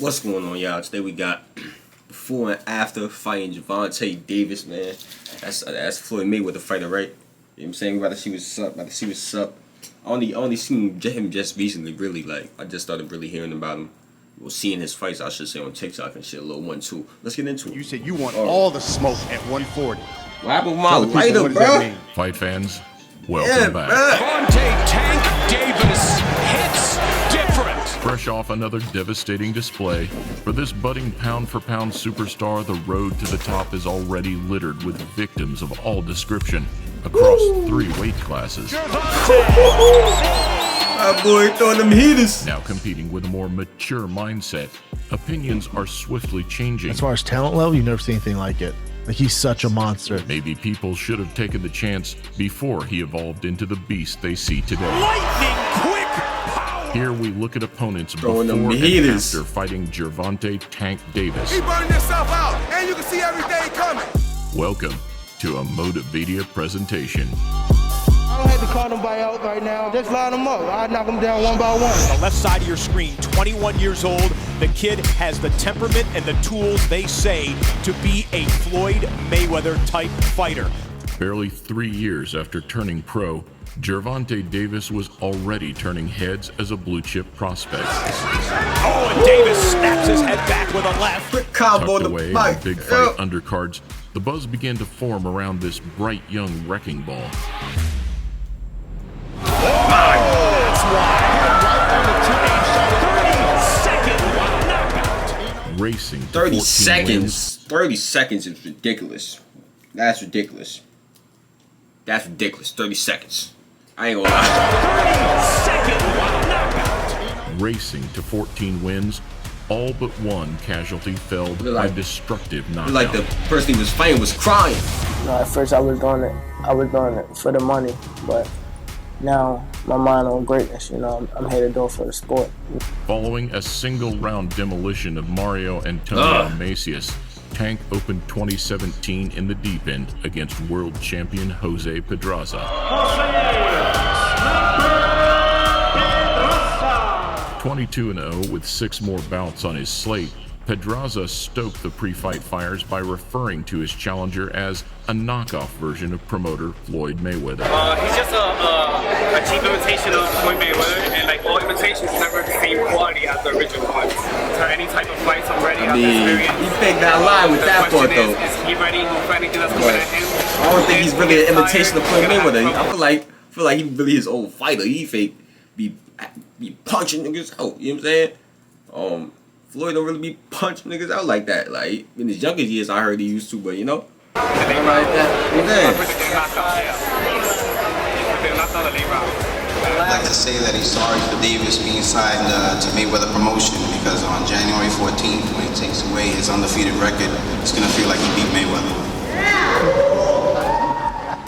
What's going on, y'all? Today we got before and after fighting Gervonta Davis, man. That's Floyd Mayweather fighter, right? You know what I'm saying? We about to see what's up. I only seen him just recently, really. Like, I just started really hearing about him. Well, seeing his fights, I should say, on TikTok and shit, a little 1-2. Let's get into it. You said you want all the smoke at 140. What happened with my lighter, bro? Fight fans, welcome back. Gervonta Tank Davis hits different. Fresh off another devastating display, for this budding pound-for-pound superstar, the road to the top is already littered with victims of all description across 3 weight classes. My boy throwing them heaters. Now competing with a more mature mindset, opinions are swiftly changing. As far as talent level, you've never seen anything like it. Like, he's such a monster. Maybe people should have taken the chance before he evolved into the beast they see today. Lightning quick power. Here we look at opponents Throwing before them and heaters. after fighting Gervonta Tank Davis. Keep burning yourself out, and you can see everything coming. Welcome to a Motivadia presentation. I don't have to call nobody out right now. Just line them up. I knock them down one by one. On the left side of your screen, 21 years old. The kid has the temperament and the tools, they say, to be a Floyd Mayweather type fighter. Barely 3 years after turning pro, Gervonta Davis was already turning heads as a blue chip prospect. Oh, and Davis snaps his head back with a left. Quick combo Tucked the away in fight. the big fight undercards, the buzz began to form around this bright young wrecking ball. Racing to 30 14 seconds. wins, 30 seconds is ridiculous. That's ridiculous. 30 seconds. I ain't gonna lie. racing to 14 wins, all but one casualty felled by destructive knockout. Like the person he was fighting was crying. No, at first I was doing it for the money, but now my mind on greatness. I'm here to do it for the sport. Following a single-round demolition of Mario Antonio Macias, Tank opened 2017 in the deep end against world champion Jose Pedraza. 22-0 with 6 more bouts on his slate, Pedraza stoked the pre-fight fires by referring to his challenger as a knockoff version of promoter Floyd Mayweather. He's just a cheap imitation of Floyd Mayweather, and like all imitations never the same quality as the original ones. So any type of fights, I'm ready. I have experience. He picked that line with that part though. Is he ready for anything that's coming at him? I don't think he's really an imitation of Floyd Mayweather. I feel like he's really his old fighter. He fake be punching niggas out. You know what I'm saying? Floyd don't really be punching niggas out like that. Like in his younger years, I heard he used to, but you know, like that. I'd like to say that he's sorry for Davis being signed to Mayweather Promotion, because on January 14th, when he takes away his undefeated record, it's going to feel like he beat Mayweather.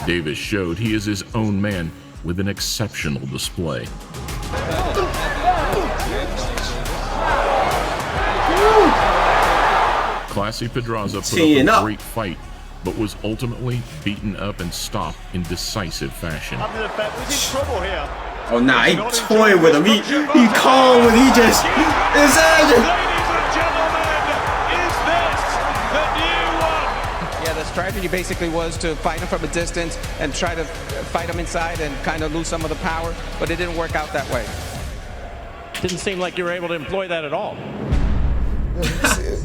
Davis showed he is his own man with an exceptional display. Classy Pedraza put up a great fight, but was ultimately beaten up and stopped in decisive fashion. Oh nah, he toying with him. He calm when he just Yeah, the strategy basically was to fight him from a distance and try to fight him inside and kind of lose some of the power, but it didn't work out that way. Didn't seem like you were able to employ that at all.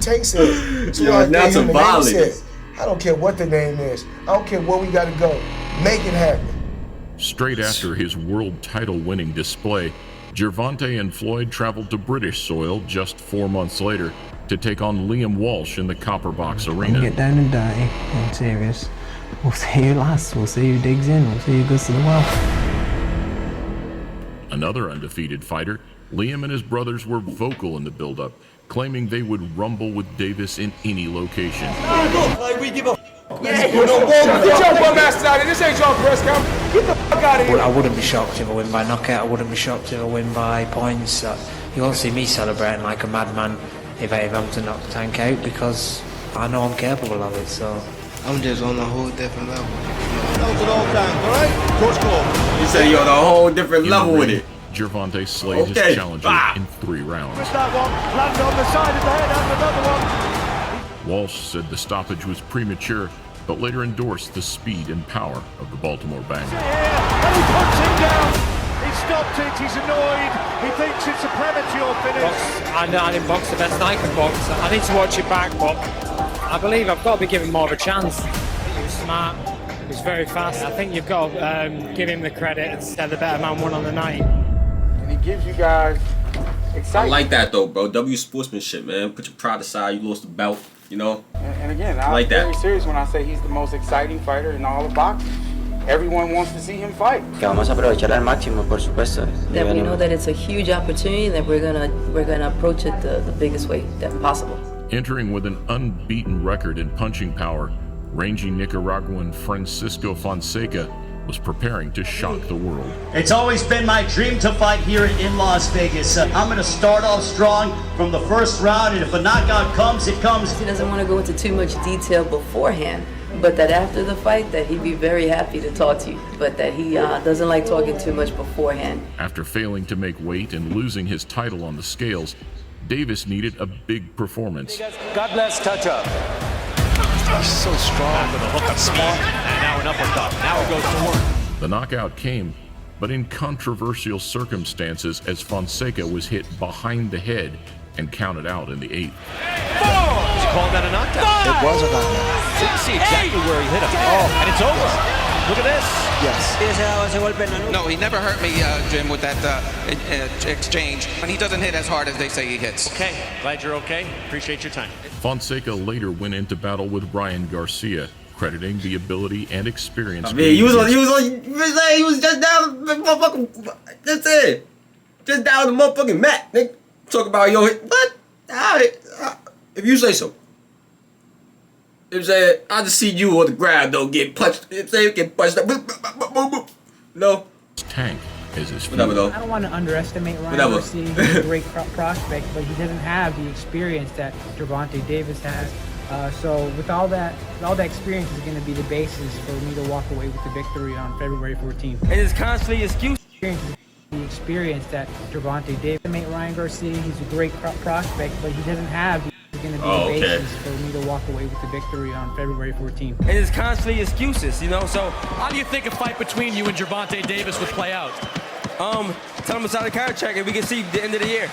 Tank said, that's a violence. I don't care what the name is. I don't care where we got to go. Make it happen. Straight after his world title-winning display, Gervonta and Floyd traveled to British soil just 4 months later to take on Liam Walsh in the Copper Box Arena. Get down and dirty and serious. We'll see who lasts. We'll see who digs in. We'll see who goes to the well. Another undefeated fighter, Liam and his brothers were vocal in the build-up, claiming they would rumble with Davis in any location. Like we give a get your bum ass out of here. This ain't your press conference. Get the fuck out of here. I wouldn't be shocked if I win by knockout. I wouldn't be shocked if I win by points. You won't see me celebrating like a madman if I am to knock the Tank out, because I know I'm capable of it. So I'm just on a whole different level. That was an all time, all right? Coach Cole. He said he on a whole different level with it. Gervonta slayed his challenger in 3 rounds. That one lands on the side of the head and another one. Walsh said the stoppage was premature, but later endorsed the speed and power of the Baltimore banger. And he puts him down. He stopped it. He's annoyed. He thinks it's a premature finish. I didn't box the best I could box. I need to watch it back, but I believe I've got to be giving more of a chance. He was smart. He was very fast. I think you've got to give him the credit and say the better man won on the night. And he gives you guys excitement. I like that though, bro. W sportsmanship, man. Put your pride aside. You lost the belt, you know. And again, I'm like very serious when I say he's the most exciting fighter in all of boxing. Everyone wants to see him fight. Que vamos a aprovechar al máximo, por supuesto. That we know that it's a huge opportunity, and that we're gonna approach it the biggest way that possible. Entering with an unbeaten record in punching power, rangy Nicaraguan Francisco Fonseca was preparing to shock the world. It's always been my dream to fight here in Las Vegas. I'm going to start off strong from the first round, and if a knockout comes, it comes. He doesn't want to go into too much detail beforehand, but that after the fight, that he'd be very happy to talk to you, but that he doesn't like talking too much beforehand. After failing to make weight and losing his title on the scales, Davis needed a big performance. God bless, touch up. He's so strong with a hook of speed, and now an uppercut. Now he goes forward. The knockout came, but in controversial circumstances as Fonseca was hit behind the head and counted out in the 8th. Did you call that a knockdown? It was a knockout. So you see exactly where he hit him. And it's over. Look at this. Yes. No, he never hurt me, Jim, with that exchange. And he doesn't hit as hard as they say he hits. Okay, glad you're okay. Appreciate your time. Fonseca later went into battle with Ryan Garcia, crediting the ability and experience. I mean, he was just down the motherfucking. That's it. Just down the motherfucking mat. Nigga. Talk about what? If you say so. If say I just see you on the ground though get punched. If say get punched up. No. Tank is his whatever though. I don't want to underestimate Ryan Garcia. He's a great prospect, but he doesn't have the experience that Gervonta Davis has. So with all that experience is going to be the basis for me to walk away with the victory on February 14th. It is constantly excuse. The experience that Gervonta Davis made Ryan Garcia. He's a great prospect, but he doesn't have the going to be the basis for me to walk away with the victory on February 14th. It is constantly excuses, you know, so How do you think a fight between you and Gervonta Davis would play out? tell him it's out of contract and we can see the end of the year.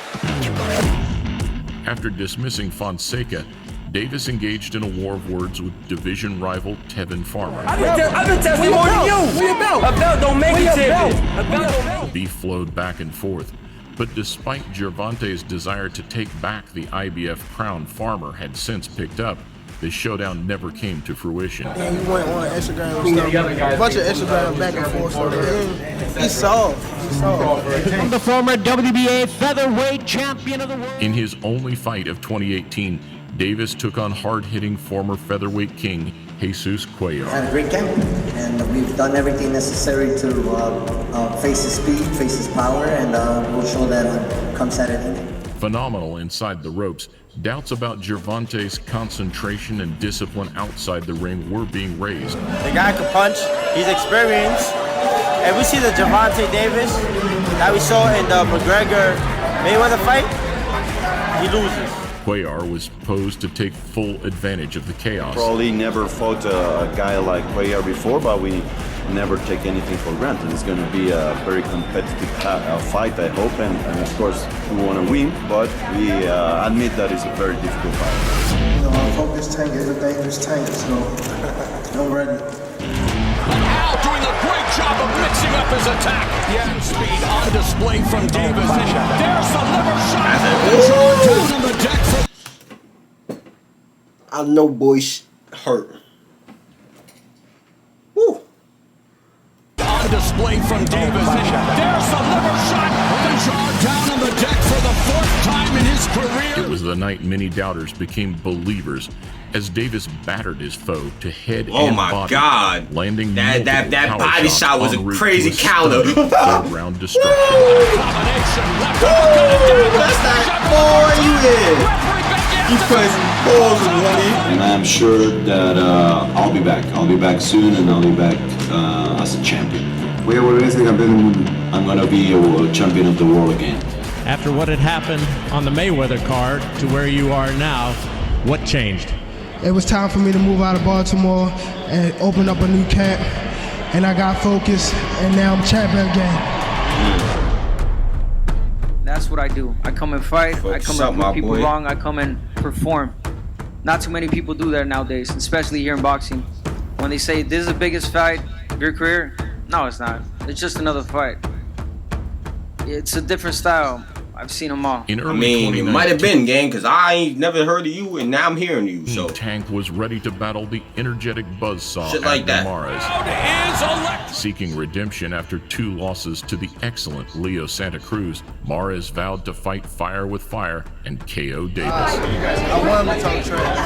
After dismissing Fonseca, Davis engaged in a war of words with division rival Tevin Farmer. I've been testing more than you. Where your belt? A belt don't make you champion. The beef flowed back and forth, but despite Gervonta's desire to take back the IBF crown Farmer had since picked up, this showdown never came to fruition. And he went on Instagram and stuff. A bunch of Instagram back and forth. So he saw. I'm the former WBA featherweight champion of the world. In his only fight of 2018, Davis took on hard-hitting former featherweight king Jesus Cuellar. Had a great camp, and we've done everything necessary to face his speed, face his power, and we'll show that on come Saturday. Phenomenal inside the ropes, doubts about Gervonta's concentration and discipline outside the ring were being raised. The guy can punch. He's experienced. And we see the Gervonta Davis that we saw in the McGregor-Mayweather fight. He loses. Cuellar was posed to take full advantage of the chaos. Probably never fought a guy like Cuellar before, but we never take anything for granted. It's going to be a very competitive fight, I hope, and of course we want to win, but we admit that it's a very difficult fight. You know, I hope this tank is a dangerous tank, so I'm ready. Al doing a great job of mixing up his attack. Yeah, speed on display from Davis. There's the liver shot. Down on the deck. I know boys hurt. Woo. On display from Davis. There's the liver shot. The jaw down on the deck for the 4th time in his career. It was the night many doubters became believers as Davis battered his foe to head oh and my body, God. landing that body shot was a crazy to counter. third-round destruction. That's that boy you in. You crazy balls, money. And I'm sure that I'll be back. I'll be back soon, and I'll be back as a champion. Voy a volver a ser campeón del mundo. I'm gonna be a champion of the world again. After what had happened on the Mayweather card to where you are now, what changed? It was time for me to move out of Baltimore and open up a new camp, and I got focused, and now I'm champion again. That's what I do. I come and fight, I come and prove people wrong, I come and perform. Not too many people do that nowadays, especially here in boxing. When they say, this is the biggest fight of your career, no, it's not. It's just another fight. It's a different style. I've seen them all. I mean, it might have been, gang, because I ain't never heard of you, and now I'm hearing you. So Tank was ready to battle the energetic buzzsaw shit like that. Mares, seeking redemption after 2 losses to the excellent Leo Santa Cruz. Mares vowed to fight fire with fire and KO Davis. I want him to talk trash.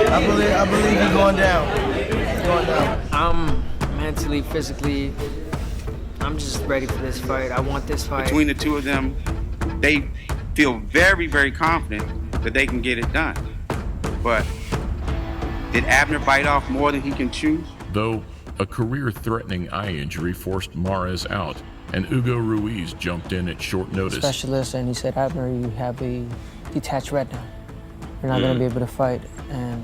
I believe he's going down. He's going down. I'm mentally, physically, I'm just ready for this fight. I want this fight. Between the two of them, they feel very, very confident that they can get it done. But did Abner bite off more than he can chew? Though a career-threatening eye injury forced Mares out, and Hugo Ruiz jumped in at short notice. Specialist, and he said, Abner, you have a detached retina. You're not going to be able to fight. And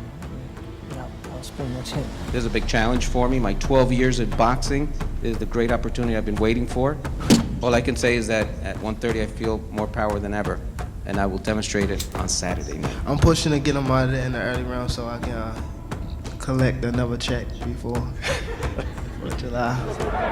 that was pretty much it. This is a big challenge for me. My 12 years in boxing is the great opportunity I've been waiting for. All I can say is that at 130, I feel more power than ever, and I will demonstrate it on Saturday night. I'm pushing to get him out of there in the early round so I can collect another check before July.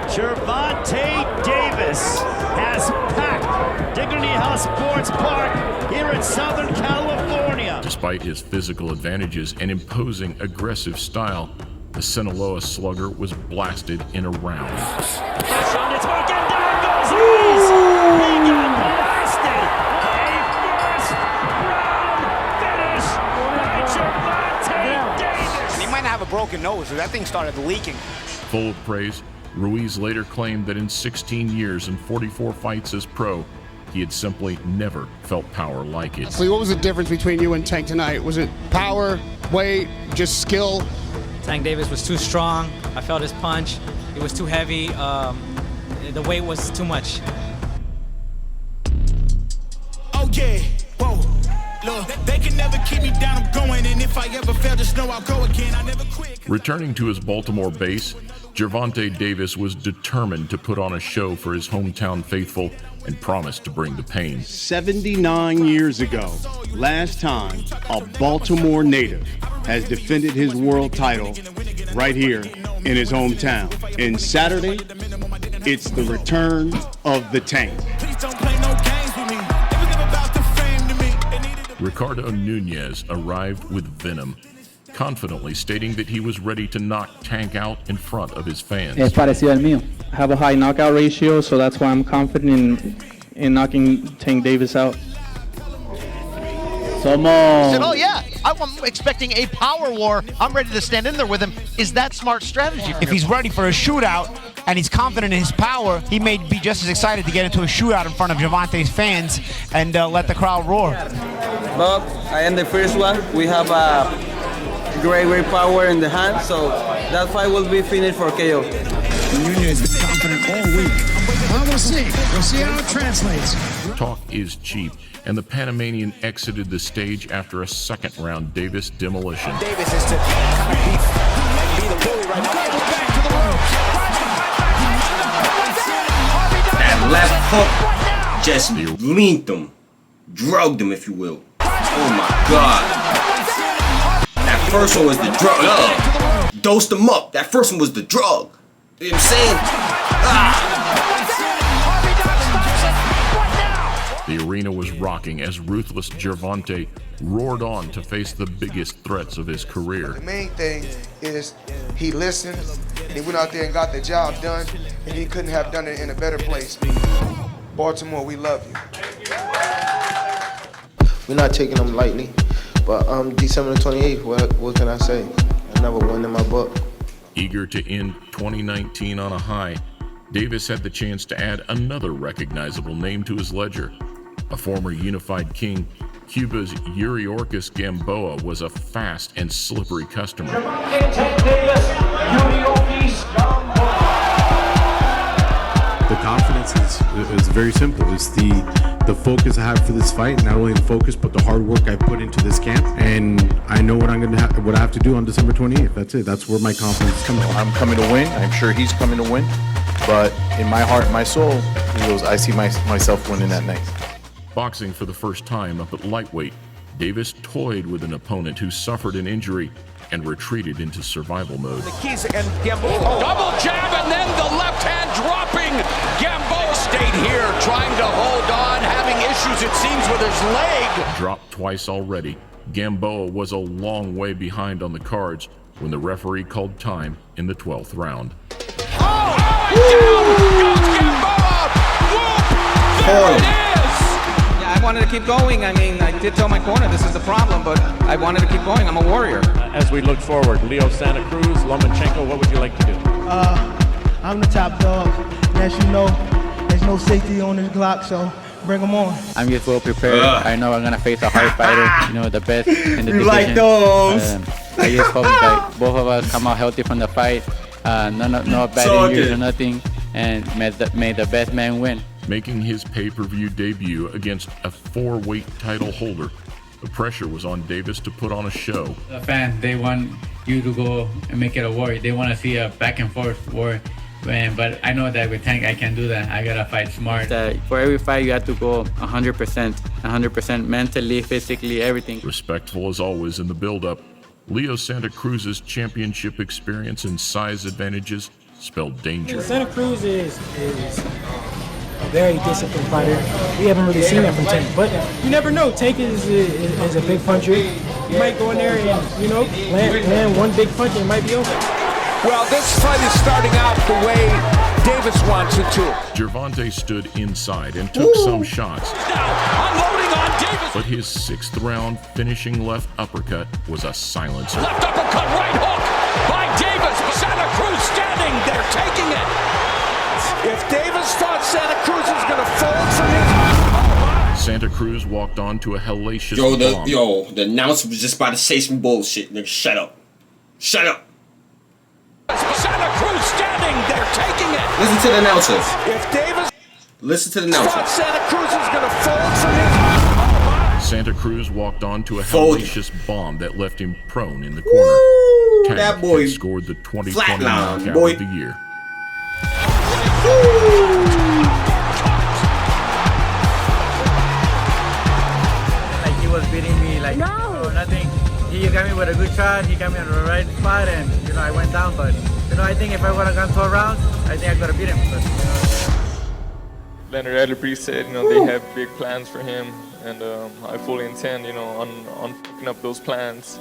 Gervonta Davis has packed Dignity Health Sports Park here in Southern California. Despite his physical advantages and imposing aggressive style, the Sinaloa slugger was blasted in a round. It's back and down goes Ruiz. He got blasted. A first round finish by Gervonta Davis. He might not have a broken nose, so that thing started leaking. Full of praise, Ruiz later claimed that in 16 years and 44 fights as pro, he had simply never felt power like it. So what was the difference between you and Tank tonight? Was it power, weight, just skill? Tank Davis was too strong. I felt his punch. It was too heavy. The weight was too much. Oh yeah, whoa. Look, they can never keep me down, I'm going, and if I ever fail, just know I'll go again. I never quit. Returning to his Baltimore base, Gervonta Davis was determined to put on a show for his hometown faithful and promised to bring the pain. 79 years ago, last time a Baltimore native has defended his world title right here in his hometown. And Saturday, it's the return of the Tank. Ricardo Nunez arrived with venom, confidently stating that he was ready to knock Tank out in front of his fans. Es parecido al mío. I have a high knockout ratio, so that's why I'm confident in knocking Tank Davis out. He said, oh yeah, I'm expecting a power war. I'm ready to stand in there with him. Is that smart strategy? If he's ready for a shootout and he's confident in his power, he may be just as excited to get into a shootout in front of Gervonta's fans and let the crowd roar. Bob, I am the first one. We have a great power in the hand, so that fight will be finished for KO. Nunez has been confident all week. Well, we'll see. We'll see how it translates. Talk is cheap, and the Panamanian exited the stage after a second-round Davis demolition. Davis is to kind of beef and be the bully right now. Goes back to the ropes. That left hook just leaned them, drugged them, if you will. Oh my God. That first one was the drug. Dosed them up. That first one was the drug. You know what I'm saying? The arena was rocking as ruthless Gervonta roared on to face the biggest threats of his career. The main thing is he listened, he went out there and got the job done, and he couldn't have done it in a better place. Baltimore, we love you. We're not taking them lightly, but December 28th, what can I say? I never won in my book. Eager to end 2019 on a high, Davis had the chance to add another recognizable name to his ledger. A former unified king, Cuba's Yuriorkis Gamboa was a fast and slippery customer. The confidence is very simple. It's the focus I have for this fight. Not only the focus, but the hard work I put into this camp. And I know what what I have to do on December 28th. That's it. That's where my confidence comes from. I'm coming to win. I'm sure he's coming to win. But in my heart and my soul, he goes, I see myself winning that night. Boxing for the first time up at lightweight, Davis toyed with an opponent who suffered an injury and retreated into survival mode. The keys and Gamboa. Double jab and then the left hand dropping. Gamboa stayed here trying to hold on, having issues it seems with his leg. Dropped twice already, Gamboa was a long way behind on the cards when the referee called time in the 12th round. Oh, and down goes Gamboa. Whoop! There it is. Yeah, I wanted to keep going. I mean, I did tell my corner this is the problem, but I wanted to keep going. I'm a warrior. As we look forward, Leo Santa Cruz, Lomachenko, what would you like to do? I'm the top dog. As you know, there's no safety on this Glock, so bring them on. I'm just well prepared. I know I'm gonna face a hard fighter, you know, the best in the division. Like those. I just hope that both of us come out healthy from the fight. No bad injuries or nothing, and may the best man win. Making his pay-per-view debut against a 4-weight title holder, the pressure was on Davis to put on a show. The fans, they want you to go and make it a war. They want to see a back and forth war. But I know that with Tank, I can't do that. I gotta fight smart. For every fight, you have to go 100% mentally, physically, everything. Respectful as always in the build-up, Leo Santa Cruz's championship experience and size advantages spelled danger. Santa Cruz is a very disciplined fighter. We haven't really seen that from Tank, but you never know. Tank is a big puncher. You might go in there and, you know, land one big punch and it might be over. Well, this fight is starting out the way Davis wants it to. Gervonta stood inside and took some shots. Now, unloading on Davis. But his 6th round finishing left uppercut was a silencer. Left uppercut, right hook by Davis. Santa Cruz standing there, taking it. If Davis thought Santa Cruz was going to fold for him. Santa Cruz walked on to a hellacious bomb. The announcer was just about to say some bullshit. Nigga, shut up. Shut up. Santa Cruz standing there, taking it. Listen to the announcer. If Davis Listen to the announcer. thought Santa Cruz was going to fold for him. Santa Cruz walked on to a hellacious bomb that left him prone in the corner. That boy scored the 2020 knockout of the year. Like he was beating me like nothing. He got me with a good shot. He got me on the right spot, and you know I went down. But you know I think if I would have gone 12 rounds, I think I could have beat him. But, Leonard Ellerby said, you know, they have big plans for him, and I fully intend, you know, on picking up those plans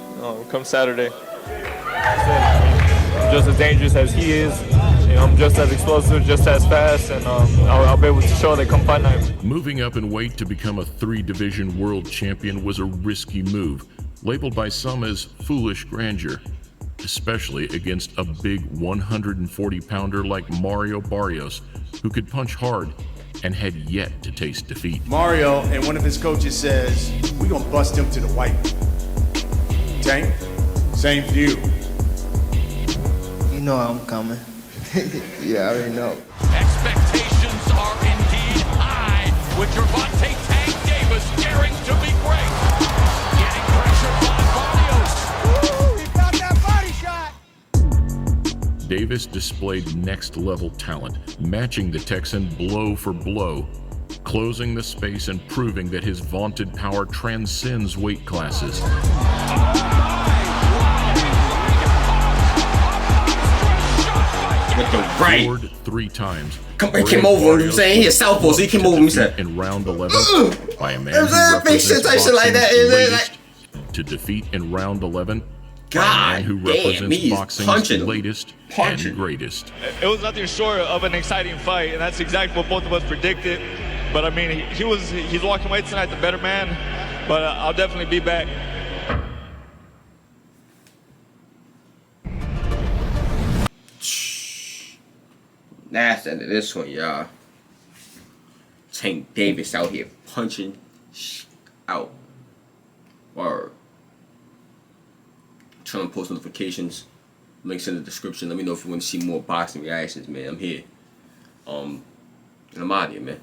come Saturday. I'm just as dangerous as he is. You know, I'm just as explosive, just as fast, and I'll be able to show that come fight night. Moving up in weight to become a 3-division world champion was a risky move, labeled by some as foolish grandeur, especially against a big 140-pounder like Mario Barrios, who could punch hard and had yet to taste defeat. Mario and one of his coaches says, "We gonna bust him to the white." Tank, same for you. You know I'm coming. Yeah, I already know. Expectations are indeed high with Gervonta Tank Davis daring to be great. Getting pressure by Barrios. He got that body shot. Davis displayed next-level talent, matching the Texan blow for blow, closing the space and proving that his vaunted power transcends weight classes. With the right. Scored 3 times. He came over him, saying he's southpaw, so he came over him, said. In round 11 by a man who represents boxing's like that, latest, to defeat in round 11 by a man who represents boxing's latest and greatest. It was nothing short of an exciting fight, and that's exactly what both of us predicted. But I mean, he's walking away tonight the better man, but I'll definitely be back. That's the end of this one, y'all. Tank Davis out here punching out. Word. Turn on post notifications. Links in the description. Let me know if you want to see more boxing reactions, man. I'm here. And I'm out of here, man.